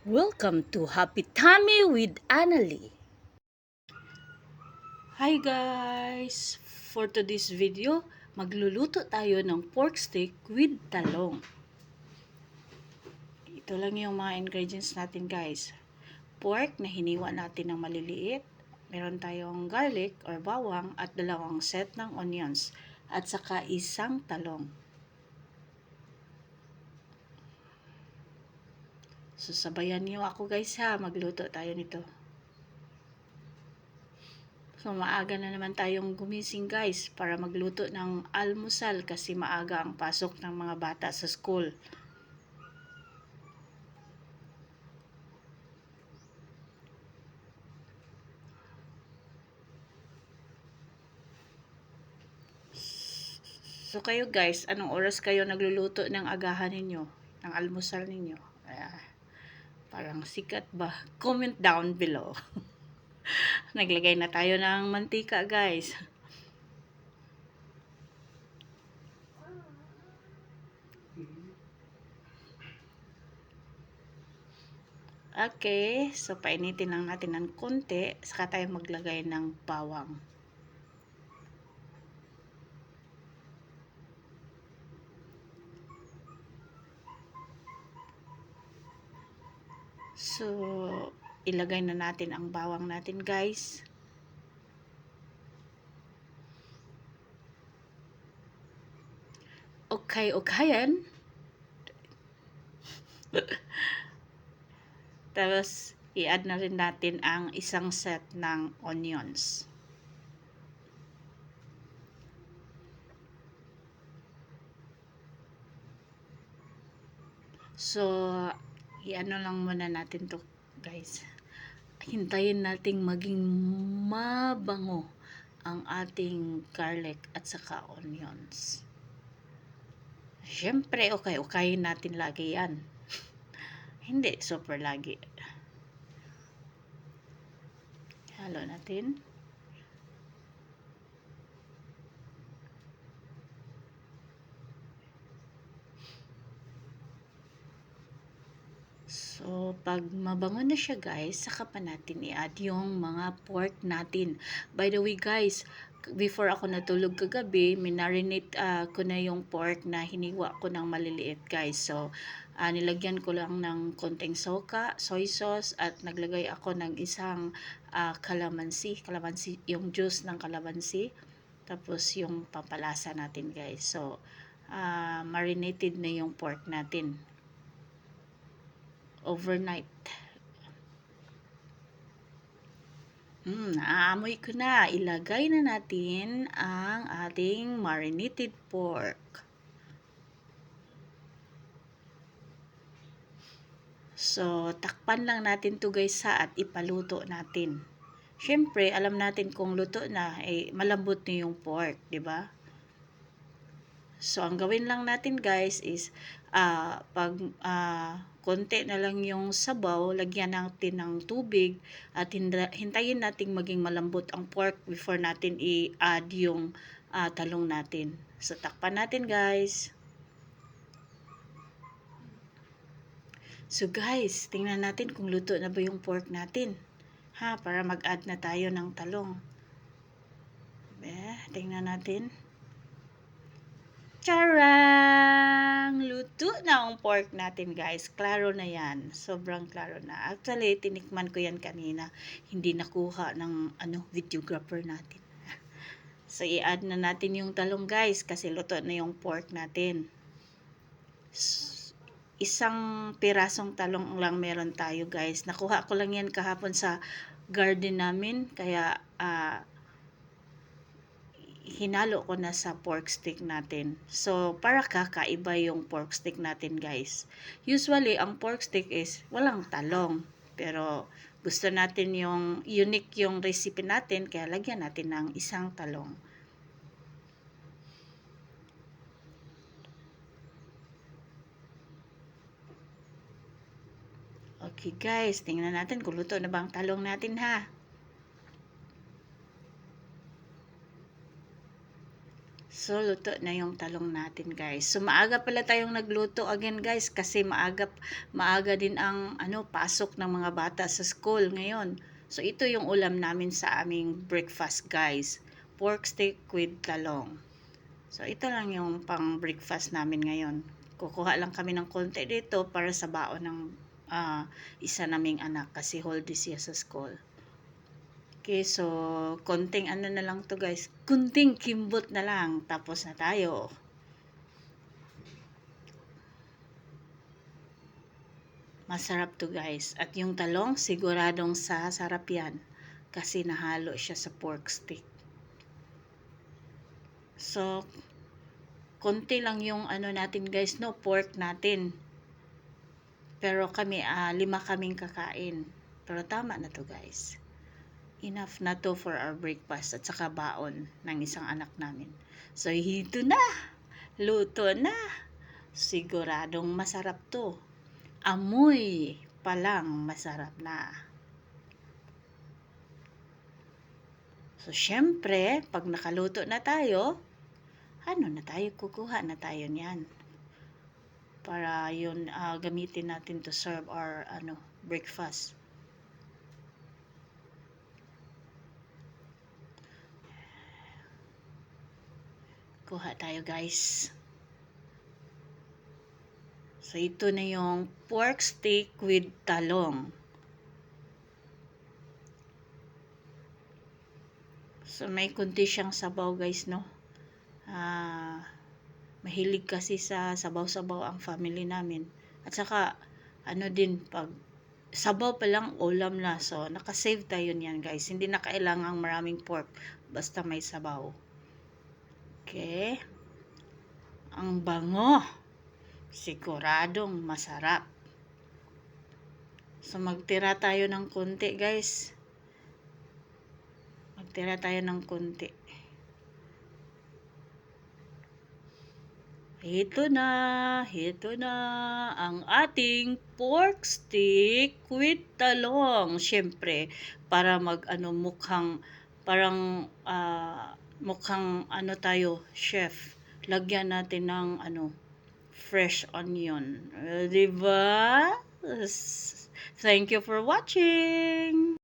Welcome to Happy Tummy with Annalie. Hi guys! For today's video, magluluto tayo ng pork steak with talong. Ito lang yung mga ingredients natin guys. Pork na hiniwa natin ng maliliit. Meron tayong garlic or bawang at dalawang set ng onions. At saka isang talong. So sabayan niyo ako guys ha, magluto tayo nito. So, maaga na naman tayong gumising guys para magluto ng almusal kasi maaga ang pasok ng mga bata sa school. So, kayo guys, anong oras kayo nagluluto ng agahan ninyo? Ng almusal ninyo? Parang sikat ba? Comment down below. Naglagay na tayo ng mantika guys. Okay, so painitin lang natin ng konti, saka tayo maglagay ng bawang. So, ilagay na natin ang bawang natin guys. Okay-okayan. Tapos, i-add na rin natin ang isang set ng onions. So, i-ano lang muna natin to guys. Hintayin nating maging mabango ang ating garlic at saka onions. Siyempre, okay-okayin natin lagi yan. Hindi super lagi. Halo natin. So, pag mabango na siya guys, saka pa natin i-add yung mga pork natin. By the way guys, before ako natulog kagabi, minarinate ko na yung pork na hiniwa ko ng maliliit guys. So, nilagyan ko lang ng konting soy sauce at naglagay ako ng isang kalamansi, yung juice ng kalamansi. Tapos yung pampalasa natin guys. So, marinated na yung pork natin overnight. Naamoy ko na. Ilagay na natin ang ating marinated pork. So, takpan lang natin to guys ha at ipaluto natin. Siyempre, alam natin kung luto na, malambot na yung pork, di ba? So, ang gawin lang natin guys is, pag konti na lang yung sabaw, lagyan natin ng tubig at hintayin natin maging malambot ang pork before natin i-add yung talong natin. So, takpan natin guys. So guys, tingnan natin kung luto na ba yung pork natin. Para mag-add na tayo ng talong. Tingnan natin. Charang! Luto na ang pork natin guys. Klaro na yan. Sobrang klaro na. Actually, tinikman ko yan kanina. Hindi nakuha ng videographer natin. So, i-add na natin yung talong guys kasi luto na yung pork natin. Isang pirasong talong lang meron tayo guys. Nakuha ko lang yan kahapon sa garden namin. Kaya, hinalo ko na sa pork steak natin. So, para kakaiba yung pork steak natin guys. Usually, ang pork steak is walang talong. Pero, gusto natin yung unique yung recipe natin, kaya lagyan natin ng isang talong. Okay guys, tingnan natin kung luto na ba ang talong natin So, So, luto na yung talong natin, guys. So, maaga pala tayong nagluto again, guys, kasi maaga din ang pasok ng mga bata sa school ngayon. So, ito yung ulam namin sa aming breakfast, guys. Pork steak with talong. So, ito lang yung pang breakfast namin ngayon. Kukuha lang kami ng konti dito para sa baon ng isa naming anak kasi holiday siya sa school. Okay, so konting na lang to, guys. Kunting kimbot na lang. Tapos na tayo. Masarap to, guys. At yung talong, siguradong sasarap yan. Kasi nahalo siya sa pork steak. So, konti lang yung natin, guys, no? Pork natin. Pero kami, 5 kaming kakain. Pero tama na to, guys. Enough na to for our breakfast at saka baon ng isang anak namin. So, hito na! Luto na! Siguradong masarap to. Amoy pa lang masarap na. So, syempre, pag nakaluto na tayo, kukuha na tayo niyan. Para yun, gamitin natin to serve our breakfast. Kuha tayo, guys. So, ito na yung pork steak with talong. So, may kunti siyang sabaw, guys, no? Mahilig kasi sa sabaw-sabaw ang family namin. At saka, din, pag sabaw pa lang, ulam na. So, nakasave tayo niyan, guys. Hindi na kailangang maraming pork. Basta may sabaw. Okay. Ang bango. Siguradong masarap. So, magtira tayo ng konti, guys. Magtira tayo ng konti. Ito na ang ating pork stick with talong. Siyempre, para mukhang tayo, chef. Lagyan natin ng fresh onion. Diba? Thank you for watching.